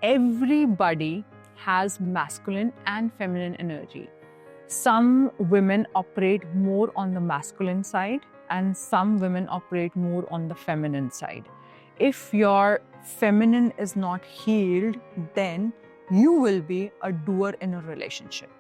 Everybody has masculine and feminine energy. Some women operate more on the masculine side and some women operate more on the feminine side. If your feminine is not healed, then you will be a doer in a relationship.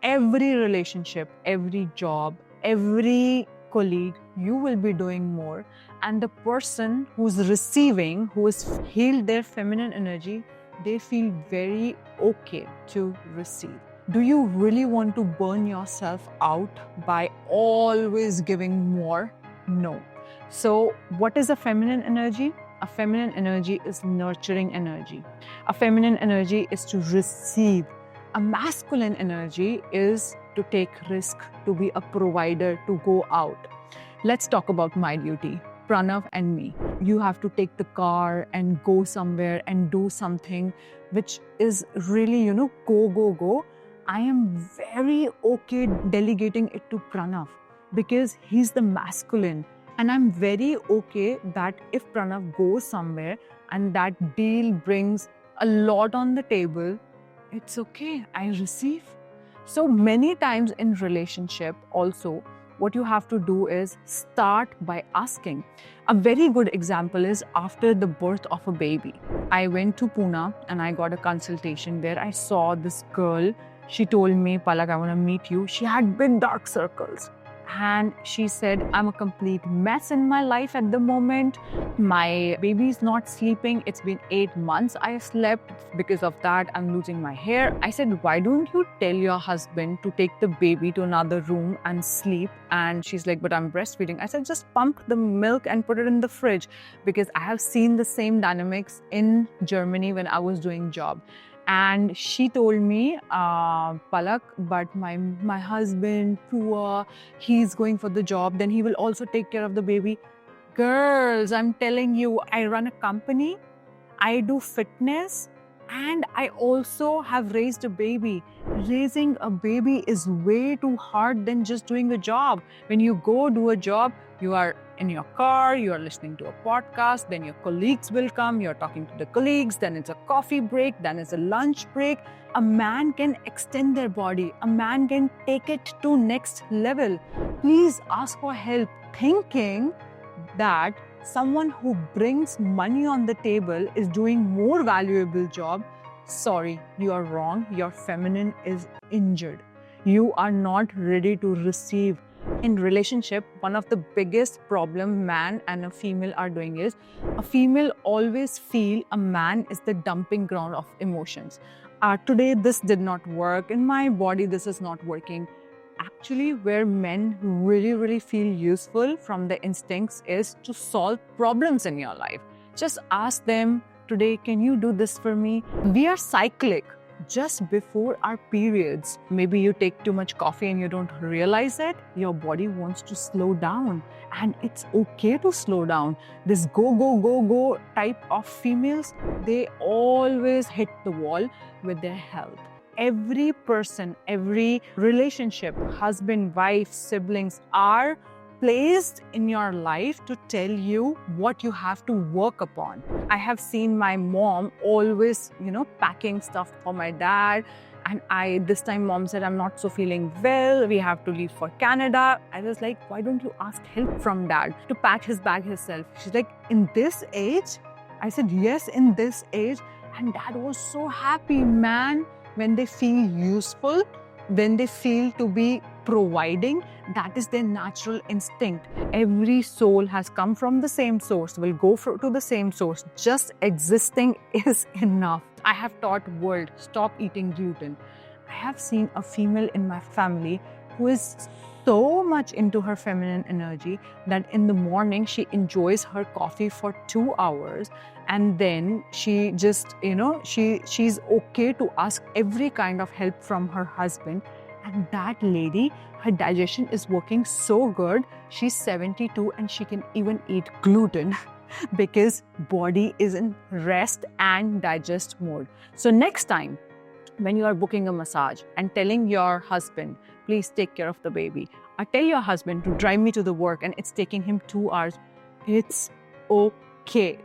Every relationship, every job, every colleague, you will be doing more. And the person who's receiving, who has healed their feminine energy, they feel very okay to receive. Do you really want to burn yourself out by always giving more? No. So, what is a feminine energy? A feminine energy is nurturing energy. A feminine energy is to receive. A masculine energy is to take risk, to be a provider, to go out. Let's talk about my duty. Pranav and me. You have to take the car and go somewhere and do something which is really, go. I am very okay delegating it to Pranav because he's the masculine. And I'm very okay that if Pranav goes somewhere and that deal brings a lot on the table, it's okay, I receive. So many times in relationship also, what you have to do is start by asking. A very good example is after the birth of a baby. I went to Pune and I got a consultation where I saw this girl. She told me, Palak, I want to meet you. She had big dark circles. And she said, I'm a complete mess in my life at the moment. My baby's not sleeping. It's been 8 months I slept. Because of that, I'm losing my hair. I said, why don't you tell your husband to take the baby to another room and sleep? And she's like, but I'm breastfeeding. I said, just pump the milk and put it in the fridge. Because I have seen the same dynamics in Germany when I was doing job. And she told me, Palak, but my husband, poor, he's going for the job, then he will also take care of the baby. Girls, I'm telling you, I run a company, I do fitness, and I also have raised a baby. Raising a baby is way too hard than just doing a job. When you go do a job, you are in your car, you are listening to a podcast, then your colleagues will come, you're talking to the colleagues, then it's a coffee break, then it's a lunch break. A man can extend their body. A man can take it to next level. Please ask for help, thinking that someone who brings money on the table is doing more valuable job. Sorry, you are wrong. Your feminine is injured. You are not ready to receive. In relationship, one of the biggest problem man and a female are doing is a female always feel a man is the dumping ground of emotions. Today this did not work. In my body this is not working. Actually, where men really feel useful from the instincts is to solve problems in your life. Just ask them, today, can you do this for me? We are cyclic. Just before our periods, maybe you take too much coffee and you don't realize it, your body wants to slow down. And it's okay to slow down. This go type of females, they always hit the wall with their health. Every person, every relationship, husband, wife, siblings are placed in your life to tell you what you have to work upon. I have seen my mom always, packing stuff for my dad. And this time mom said, I'm not so feeling well. We have to leave for Canada. I was like, why don't you ask help from dad to pack his bag himself? She's like, in this age? I said, yes, in this age. And dad was so happy, man. When they feel useful, when they feel to be providing, that is their natural instinct. Every soul has come from the same source, will go to the same source. Just existing is enough. I have taught world, stop eating gluten. I have seen a female in my family who is so much into her feminine energy that in the morning she enjoys her coffee for 2 hours, and then she just, she's okay to ask every kind of help from her husband. And that lady, her digestion is working so good. She's 72 and she can even eat gluten because body is in rest and digest mode. So next time when you are booking a massage and telling your husband, please take care of the baby, or tell your husband to drive me to the work and it's taking him 2 hours, it's okay.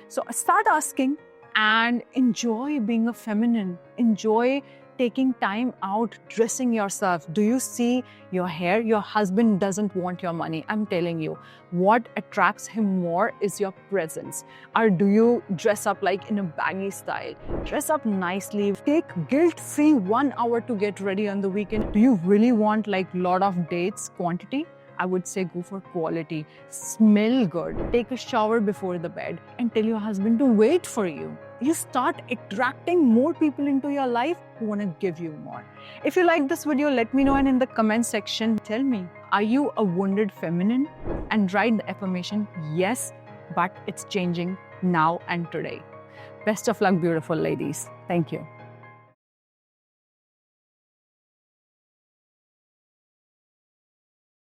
So start asking and enjoy being a feminine. Enjoy taking time out, dressing yourself. Do you see your hair? Your husband doesn't want your money. I'm telling you, what attracts him more is your presence. Or do you dress up like in a baggy style? Dress up nicely. Take guilt-free 1 hour to get ready on the weekend. Do you really want like lot of dates, quantity? I would say go for quality. Smell good. Take a shower before the bed and tell your husband to wait for you. You start attracting more people into your life who want to give you more. If you like this video, let me know, and in the comment section, tell me, are you a wounded feminine? And write the affirmation, yes, but it's changing now and today. Best of luck, beautiful ladies. Thank you.